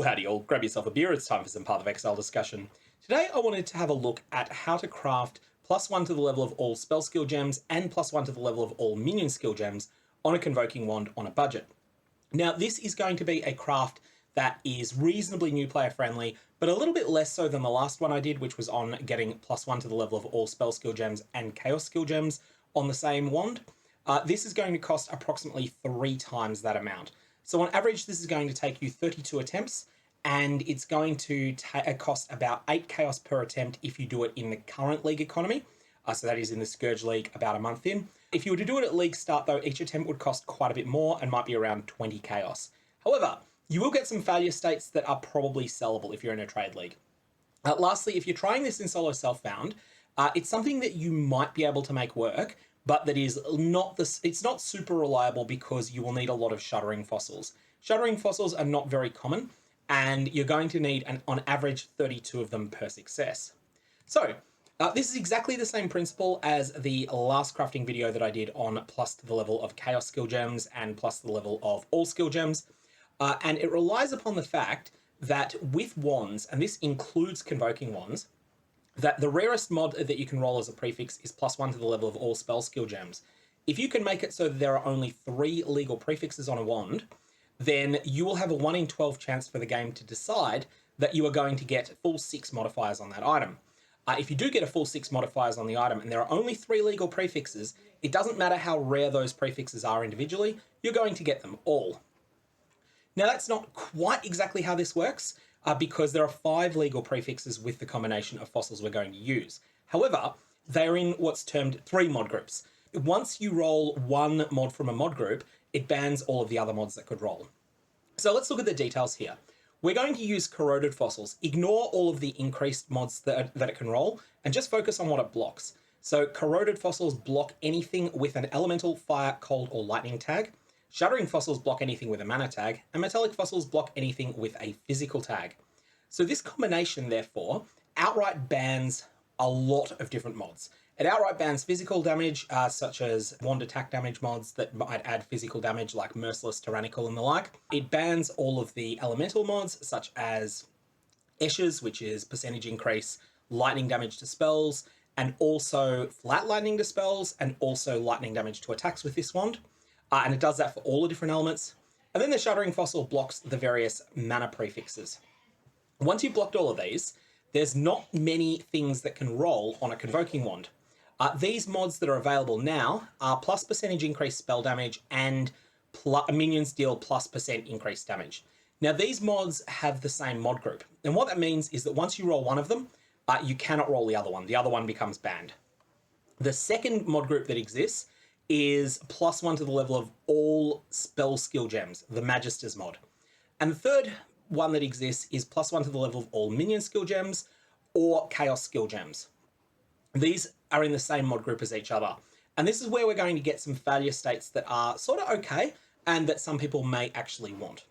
howdy all, grab yourself a beer, it's time for some Path of Exile discussion. Today I wanted to have a look at how to craft +1 to the level of all spell skill gems and +1 to the level of all minion skill gems on a convoking wand on a budget. Now this is going to be a craft that is reasonably new player friendly, but a little bit less so than the last one I did, which was on getting +1 to the level of all spell skill gems and chaos skill gems on the same wand. This is going to cost approximately 3 times that amount. So on average, this is going to take you 32 attempts, and it's going to cost about 8 chaos per attempt if you do it in the current league economy. So that is in the Scourge League about a month in. If you were to do it at league start though, each attempt would cost quite a bit more and might be around 20 chaos. However, you will get some failure states that are probably sellable if you're in a trade league. Lastly, if you're trying this in solo self-found, it's something that you might be able to make work, but that is not it's not super reliable because you will need a lot of Shuddering Fossils. Shuddering Fossils are not very common, and you're going to need, on average, 32 of them per success. So, this is exactly the same principle as the last crafting video that I did on plus to the level of Chaos Skill Gems and plus to the level of all Skill Gems. And it relies upon the fact that with wands, and this includes convoking wands, that the rarest mod that you can roll as a prefix is +1 to the level of all spell skill gems. If you can make it so that there are only 3 legal prefixes on a wand, then you will have a 1 in 12 chance for the game to decide that you are going to get full 6 modifiers on that item. If you do get a full 6 modifiers on the item and there are only 3 legal prefixes, it doesn't matter how rare those prefixes are individually, you're going to get them all. Now that's not quite exactly how this works, because there are 5 legal prefixes with the combination of fossils we're going to use. However, they're in what's termed 3 mod groups. Once you roll 1 mod from a mod group, it bans all of the other mods that could roll. So let's look at the details here. We're going to use Corroded Fossils. Ignore all of the increased mods that it can roll, and just focus on what it blocks. So Corroded Fossils block anything with an elemental, fire, cold, or lightning tag. Shuddering Fossils block anything with a mana tag, and Metallic Fossils block anything with a physical tag. So this combination, therefore, outright bans a lot of different mods. It outright bans physical damage, such as wand attack damage mods that might add physical damage, like Merciless, Tyrannical, and the like. It bans all of the elemental mods, such as Esches, which is percentage increase, lightning damage to spells, and also flat lightning to spells, and also lightning damage to attacks with this wand. And it does that for all the different elements. And then the Shuddering Fossil blocks the various mana prefixes. Once you've blocked all of these, there's not many things that can roll on a convoking wand. These mods that are available now are plus percentage increased spell damage and minions deal +% increased damage. Now these mods have the same mod group. And what that means is that once you roll one of them, you cannot roll the other one. The other one becomes banned. The second mod group that exists is +1 to the level of all spell skill gems, the Magister's mod. And the third one that exists is +1 to the level of all minion skill gems or chaos skill gems. These are in the same mod group as each other. And this is where we're going to get some failure states that are sort of okay and that some people may actually want.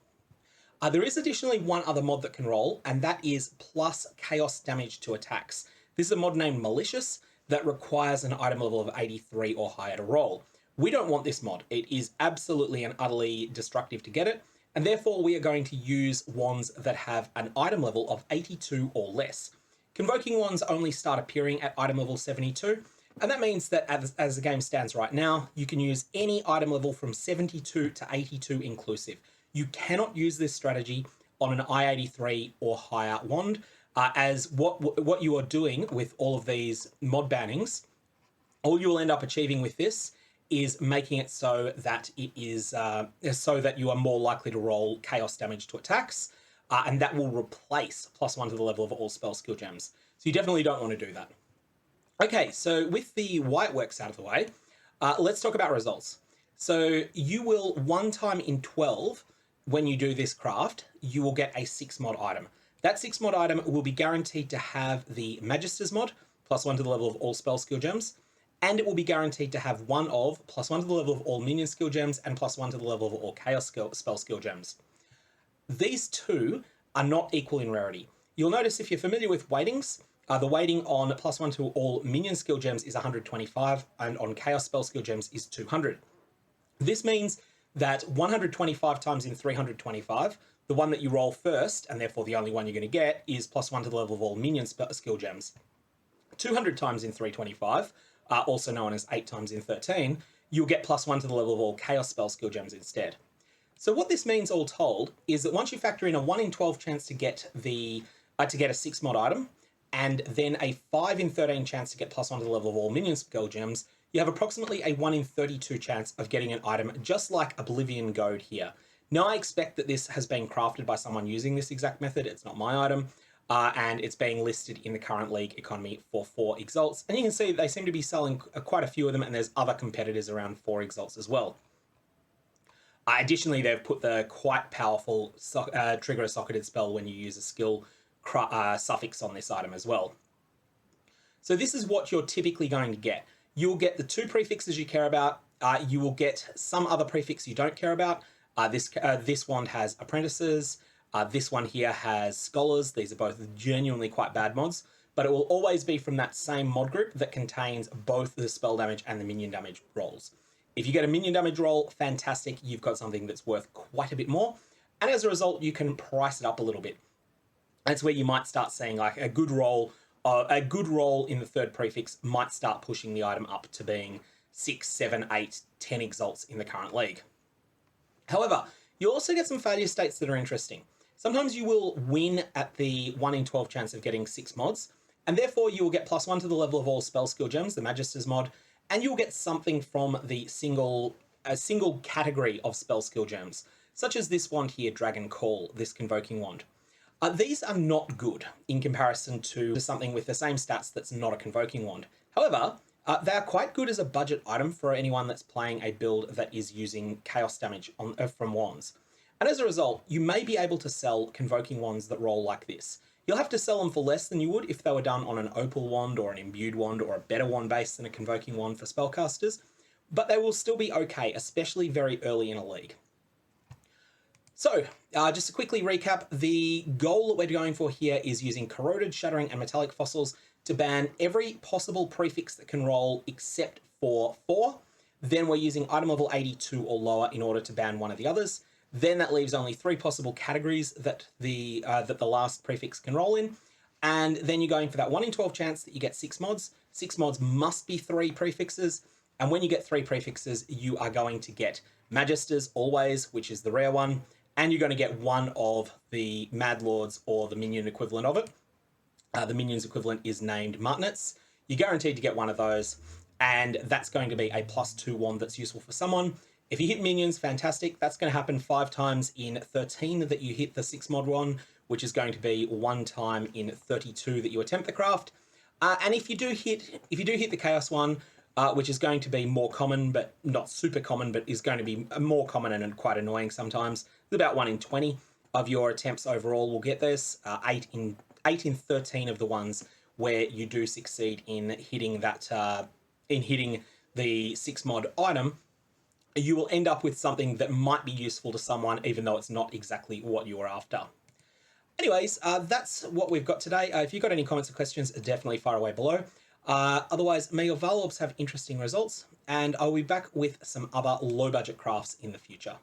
There is additionally one other mod that can roll, and that is plus chaos damage to attacks. This is a mod named Malicious that requires an item level of 83 or higher to roll. We don't want this mod. It is absolutely and utterly destructive to get it, and therefore we are going to use wands that have an item level of 82 or less. Convoking wands only start appearing at item level 72, and that means that as the game stands right now, you can use any item level from 72 to 82 inclusive. You cannot use this strategy on an I-83 or higher wand, as what you are doing with all of these mod bannings, all you will end up achieving with this is making it so that it is so that you are more likely to roll chaos damage to attacks, and that will replace +1 to the level of all spell skill gems. So you definitely don't want to do that. Okay, so with the why it works out of the way, let's talk about results. So you will 1 time in 12, when you do this craft, you will get a 6 mod item. That 6 mod item will be guaranteed to have the Magister's mod, +1 to the level of all spell skill gems, and it will be guaranteed to have one of +1 to the level of all minion skill gems and +1 to the level of all chaos spell skill gems. These two are not equal in rarity. You'll notice if you're familiar with weightings, the weighting on +1 to all minion skill gems is 125, and on chaos spell skill gems is 200. This means that 125 times in 325 the one that you roll first, and therefore the only one you're going to get, is +1 to the level of all minion skill gems. 200 times in 325, also known as 8 times in 13, you'll get +1 to the level of all chaos spell skill gems instead. So what this means, all told, is that once you factor in a 1 in 12 chance to get a 6 mod item, and then a 5 in 13 chance to get +1 to the level of all minion skill gems, you have approximately a 1 in 32 chance of getting an item just like Oblivion Goad here. Now, I expect that this has been crafted by someone using this exact method. It's not my item, and it's being listed in the current league economy for 4 exalts. And you can see they seem to be selling quite a few of them, and there's other competitors around 4 exalts as well. Additionally, they've put the quite powerful trigger a socketed spell when you use a skill suffix on this item as well. So this is what you're typically going to get. You'll get the 2 prefixes you care about. You will get some other prefix you don't care about. This wand has apprentices. This one here has scholars. These are both genuinely quite bad mods, but it will always be from that same mod group that contains both the spell damage and the minion damage rolls. If you get a minion damage roll, fantastic. You've got something that's worth quite a bit more. And as a result, you can price it up a little bit. That's where you might start seeing like a good roll in the 3rd prefix might start pushing the item up to being 6, 7, 8, 10 exalts in the current league. However, you also get some failure states that are interesting. Sometimes you will win at the 1 in 12 chance of getting 6 mods, and therefore you will get +1 to the level of all spell skill gems, the Magister's mod, and you'll get something from the single category of spell skill gems, such as this wand here, Dragon Call, this convoking wand. These are not good in comparison to something with the same stats that's not a convoking wand. However, they are quite good as a budget item for anyone that's playing a build that is using chaos damage from wands. And as a result, you may be able to sell convoking wands that roll like this. You'll have to sell them for less than you would if they were done on an opal wand or an imbued wand or a better wand base than a convoking wand for spellcasters, but they will still be okay, especially very early in a league. So, just to quickly recap, the goal that we're going for here is using Corroded, Shuddering, and Metallic Fossils to ban every possible prefix that can roll except for 4. Then we're using item level 82 or lower in order to ban one of the others. Then that leaves only 3 possible categories that the last prefix can roll in. And then you're going for that 1 in 12 chance that you get 6 mods. 6 mods must be 3 prefixes. And when you get 3 prefixes, you are going to get Magisters always, which is the rare one. And you're going to get one of the Mad Lords or the minion equivalent of it. The minion's equivalent is named Martinets. You're guaranteed to get one of those. And that's going to be a +2 wand that's useful for someone. If you hit minions, fantastic. That's going to happen 5 times in 13 that you hit the 6 mod one, which is going to be 1 time in 32 that you attempt the craft. And if you do hit the chaos one, which is going to be more common, but not super common, but is going to be more common and quite annoying sometimes. It's about 1 in 20 of your attempts overall will get this. 8 in 13 of the ones where you do succeed in hitting that hitting the 6 mod item, you will end up with something that might be useful to someone, even though it's not exactly what you were after. Anyways, that's what we've got today. If you've got any comments or questions, definitely fire away below. Otherwise, may your Valorbs have interesting results, and I'll be back with some other low-budget crafts in the future.